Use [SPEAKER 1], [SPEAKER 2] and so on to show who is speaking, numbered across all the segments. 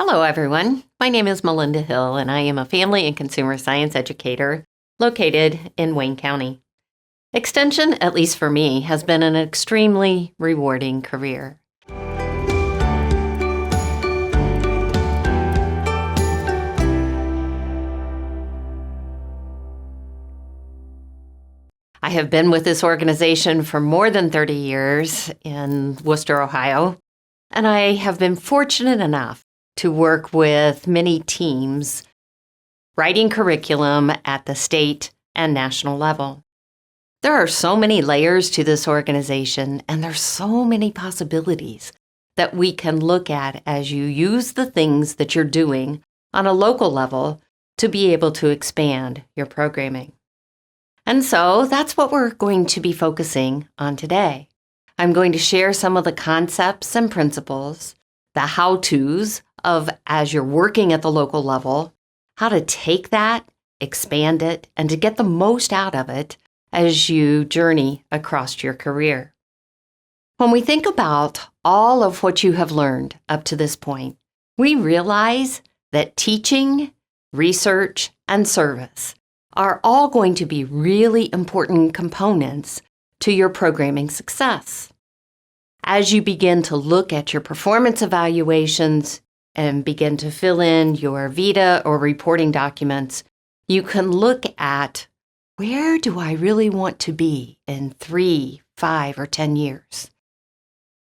[SPEAKER 1] Hello, everyone. My name is Melinda Hill, and I am a family and consumer science educator located in Wayne County. Extension, at least for me, has been an extremely rewarding career. I have been with this organization for more than 30 years in Wooster, Ohio, and I have been fortunate enough to work with many teams writing curriculum at the state and national level. There are so many layers to this organization, and there's so many possibilities that we can look at as you use the things that you're doing on a local level to be able to expand your programming. And so that's what we're going to be focusing on today. I'm going to share some of the concepts and principles, the how-tos of as you're working at the local level, how to take that, expand it, and to get the most out of it as you journey across your career. When we think about all of what you have learned up to this point, we realize that teaching, research, and service are all going to be really important components to your programming success. As you begin to look at your performance evaluations and begin to fill in your VITA or reporting documents, you can look at where do I really want to be in 3, 5, or 10 years?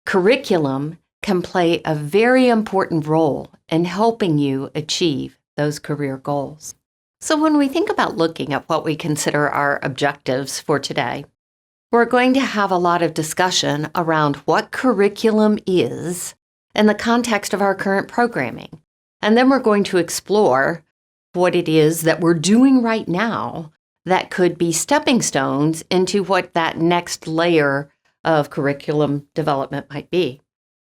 [SPEAKER 1] Curriculum can play a very important role in helping you achieve those career goals. So when we think about looking at what we consider our objectives for today, we're going to have a lot of discussion around what curriculum is in the context of our current programming. And then we're going to explore what it is that we're doing right now that could be stepping stones into what that next layer of curriculum development might be.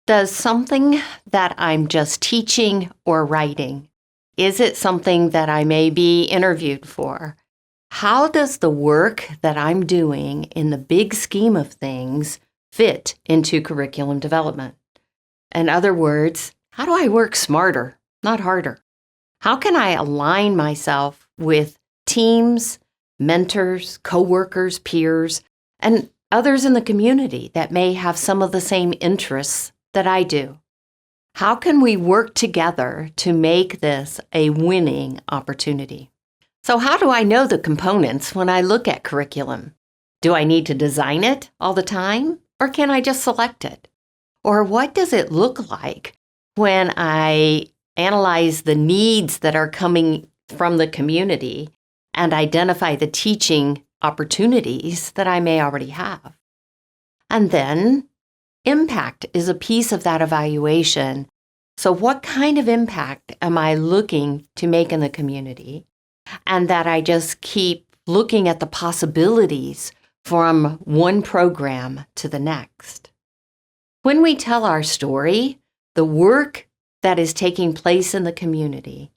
[SPEAKER 1] Does something that I'm just teaching or writing, is it something that I may be interviewed for? How does the work that I'm doing in the big scheme of things fit into curriculum development? In other words, how do I work smarter, not harder? How can I align myself with teams, mentors, coworkers, peers, and others in the community that may have some of the same interests that I do? How can we work together to make this a winning opportunity? So how do I know the components when I look at curriculum? Do I need to design it all the time, or can I just select it? Or what does it look like when I analyze the needs that are coming from the community and identify the teaching opportunities that I may already have? And then impact is a piece of that evaluation. So what kind of impact am I looking to make in the community? And that I just keep looking at the possibilities from one program to the next. When we tell our story, the work that is taking place in the community,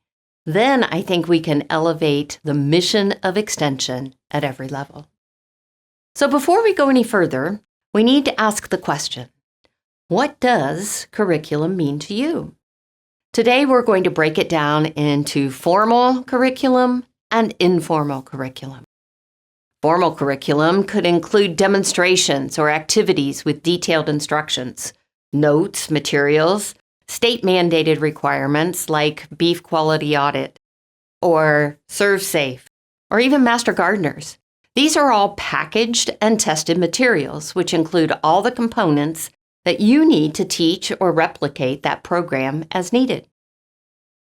[SPEAKER 1] then I think we can elevate the mission of Extension at every level. So before we go any further, we need to ask the question, what does curriculum mean to you? Today, we're going to break it down into formal curriculum and informal curriculum. Formal curriculum could include demonstrations or activities with detailed instructions, notes, materials, state-mandated requirements like beef quality audit or ServSafe, or even Master Gardeners. These are all packaged and tested materials, which include all the components that you need to teach or replicate that program as needed.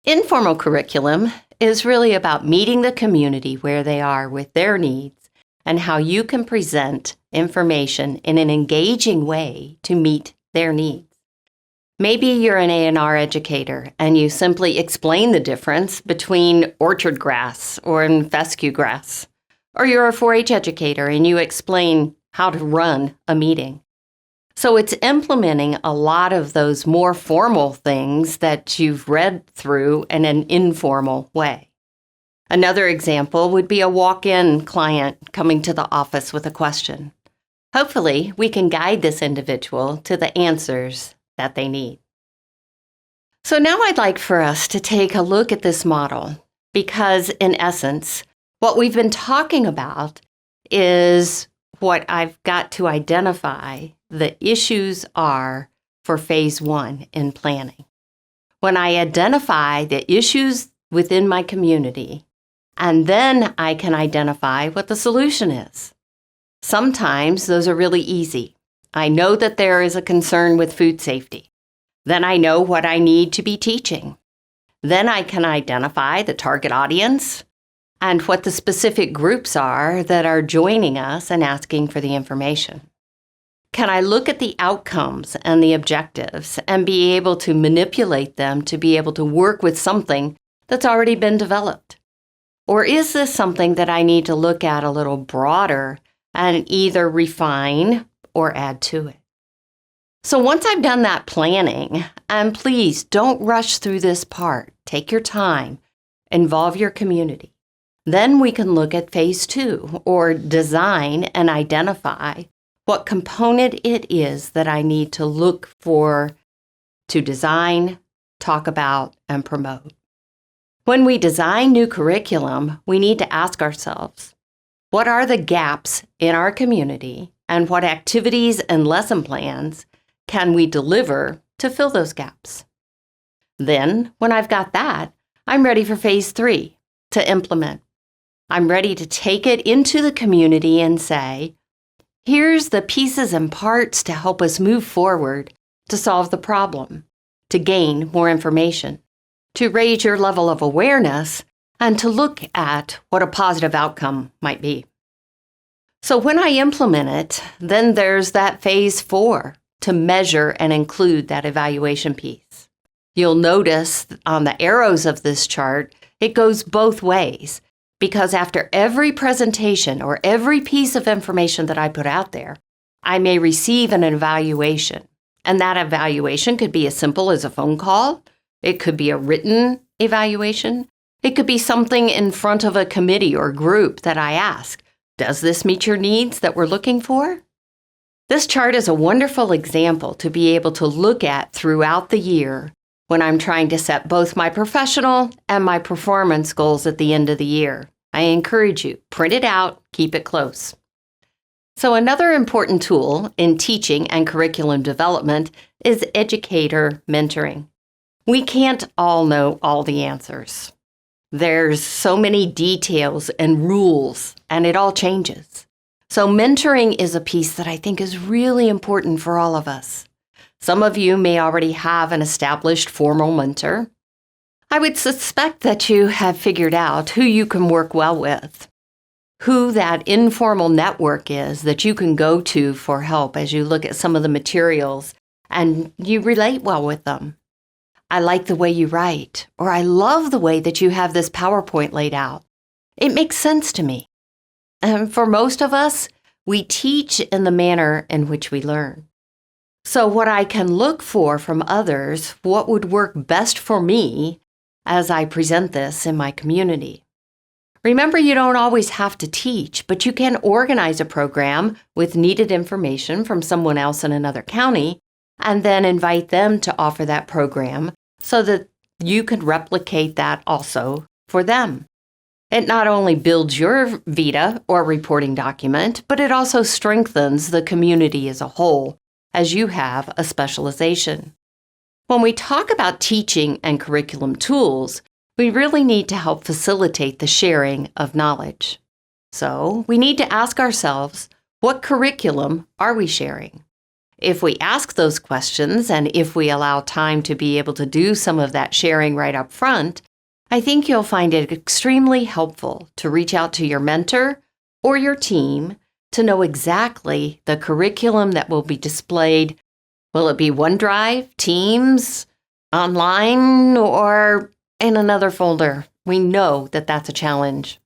[SPEAKER 1] Informal curriculum is really about meeting the community where they are with their needs and how you can present information in an engaging way to meet their needs. Maybe you're an A&R educator and you simply explain the difference between orchard grass or fescue grass. Or you're a 4-H educator and you explain how to run a meeting. So it's implementing a lot of those more formal things that you've read through in an informal way. Another example would be a walk-in client coming to the office with a question. Hopefully, we can guide this individual to the answers that they need. So now I'd like for us to take a look at this model because, in essence, what we've been talking about is what I've got to identify the issues are for phase 1 in planning. When I identify the issues within my community, and then I can identify what the solution is. Sometimes those are really easy. I know that there is a concern with food safety. Then I know what I need to be teaching. Then I can identify the target audience and what the specific groups are that are joining us and asking for the information. Can I look at the outcomes and the objectives and be able to manipulate them to be able to work with something that's already been developed? Or is this something that I need to look at a little broader and either refine or add to it? So once I've done that planning, and please don't rush through this part, take your time, involve your community. Then we can look at phase 2 or design and identify what component it is that I need to look for to design, talk about, and promote. When we design new curriculum, we need to ask ourselves, what are the gaps in our community and what activities and lesson plans can we deliver to fill those gaps? Then, when I've got that, I'm ready for phase 3, to implement. I'm ready to take it into the community and say, here's the pieces and parts to help us move forward to solve the problem, to gain more information, to raise your level of awareness, and to look at what a positive outcome might be. So when I implement it, then there's that phase 4, to measure and include that evaluation piece. You'll notice on the arrows of this chart, it goes both ways, because after every presentation or every piece of information that I put out there, I may receive an evaluation. And that evaluation could be as simple as a phone call. It could be a written evaluation. It could be something in front of a committee or group that I ask, does this meet your needs that we're looking for? This chart is a wonderful example to be able to look at throughout the year when I'm trying to set both my professional and my performance goals at the end of the year. I encourage you, print it out, keep it close. So another important tool in teaching and curriculum development is educator mentoring. We can't all know all the answers. There's so many details and rules, and it all changes. So mentoring is a piece that I think is really important for all of us. Some of you may already have an established formal mentor. I would suspect that you have figured out who you can work well with, who that informal network is that you can go to for help as you look at some of the materials and you relate well with them. I like the way you write, or I love the way that you have this PowerPoint laid out. It makes sense to me. And for most of us, we teach in the manner in which we learn. So what I can look for from others, what would work best for me as I present this in my community. Remember, you don't always have to teach, but you can organize a program with needed information from someone else in another county and then invite them to offer that program so that you can replicate that also for them. It not only builds your VITA or reporting document, but it also strengthens the community as a whole as you have a specialization. When we talk about teaching and curriculum tools, we really need to help facilitate the sharing of knowledge. So we need to ask ourselves, what curriculum are we sharing? If we ask those questions and if we allow time to be able to do some of that sharing right up front, I think you'll find it extremely helpful to reach out to your mentor or your team to know exactly the curriculum that will be displayed. Will it be OneDrive, Teams, online, or in another folder? We know that that's a challenge.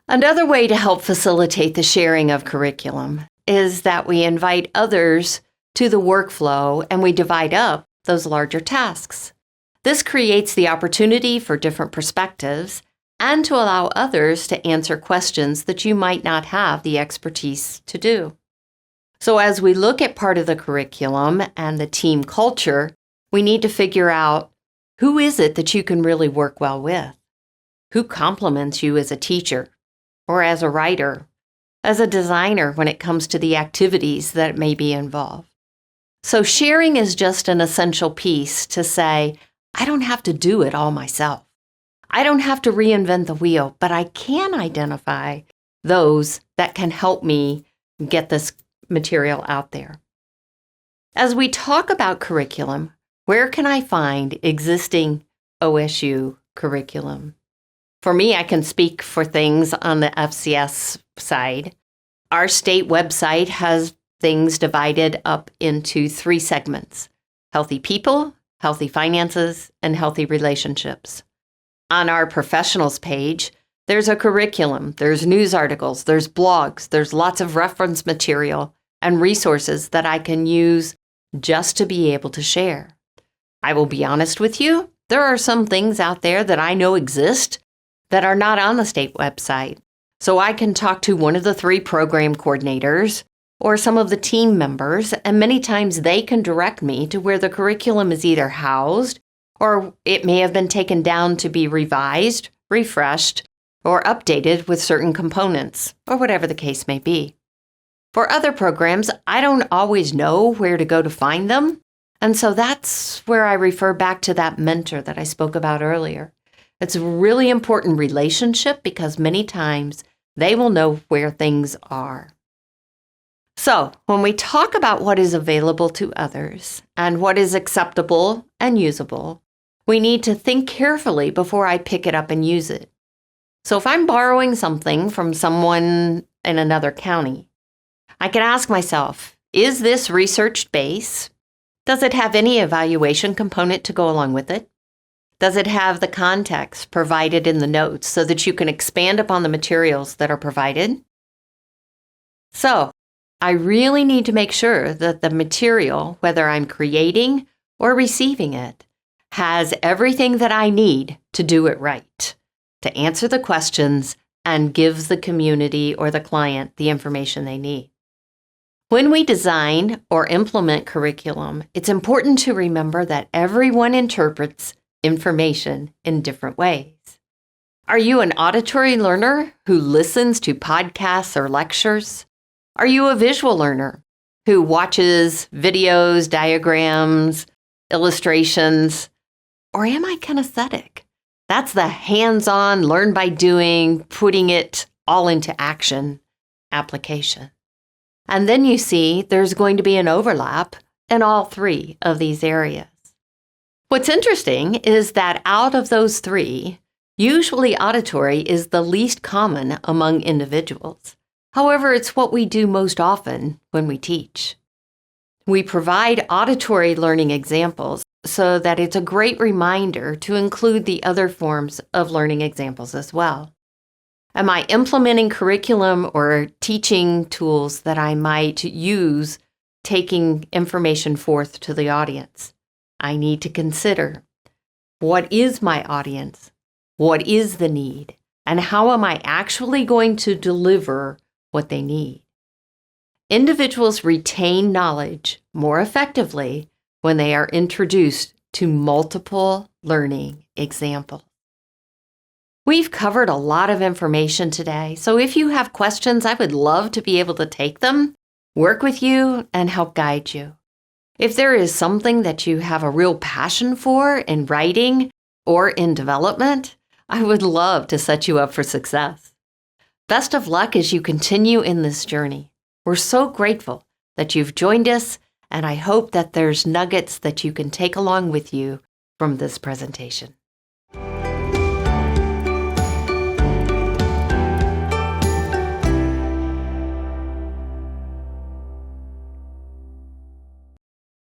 [SPEAKER 1] Another way to help facilitate the sharing of curriculum is that we invite others to the workflow and we divide up those larger tasks. This creates the opportunity for different perspectives and to allow others to answer questions that you might not have the expertise to do. So as we look at part of the curriculum and the team culture, we need to figure out Who is it that you can really work well with? Who complements you as a teacher or as a writer, as a designer when it comes to the activities that may be involved? So sharing is just an essential piece to say, I don't have to do it all myself. I don't have to reinvent the wheel, but I can identify those that can help me get this material out there. As we talk about curriculum, where can I find existing OSU curriculum? For me, I can speak for things on the FCS side. Our state website has things divided up into 3 segments: healthy people, healthy finances, and healthy relationships. On our professionals page, there's a curriculum, there's news articles, there's blogs, there's lots of reference material and resources that I can use just to be able to share. I will be honest with you, there are some things out there that I know exist that are not on the state website. So I can talk to one of the 3 program coordinators or some of the team members, and many times they can direct me to where the curriculum is either housed or it may have been taken down to be revised, refreshed, or updated with certain components, or whatever the case may be. For other programs, I don't always know where to go to find them, and so that's where I refer back to that mentor that I spoke about earlier. It's a really important relationship because many times they will know where things are. So, when we talk about what is available to others and what is acceptable and usable, we need to think carefully before I pick it up and use it. So if I'm borrowing something from someone in another county, I can ask myself, is this research-based? Does it have any evaluation component to go along with it? Does it have the context provided in the notes so that you can expand upon the materials that are provided? So, I really need to make sure that the material, whether I'm creating or receiving it, has everything that I need to do it right, to answer the questions and gives the community or the client the information they need. When we design or implement curriculum, it's important to remember that everyone interprets information in different ways. Are you an auditory learner who listens to podcasts or lectures? Are you a visual learner who watches videos, diagrams, illustrations? Or am I kinesthetic? That's the hands-on, learn by doing, putting it all into action application. And then you see there's going to be an overlap in all 3 of these areas. What's interesting is that out of those 3, usually auditory is the least common among individuals. However, it's what we do most often when we teach. We provide auditory learning examples so that it's a great reminder to include the other forms of learning examples as well. Am I implementing curriculum or teaching tools that I might use taking information forth to the audience? I need to consider, what is my audience? What is the need? And how am I actually going to deliver what they need? Individuals retain knowledge more effectively when they are introduced to multiple learning examples. We've covered a lot of information today, so if you have questions, I would love to be able to take them, work with you, and help guide you. If there is something that you have a real passion for in writing or in development, I would love to set you up for success. Best of luck as you continue in this journey. We're so grateful that you've joined us, and I hope that there's nuggets that you can take along with you from this presentation.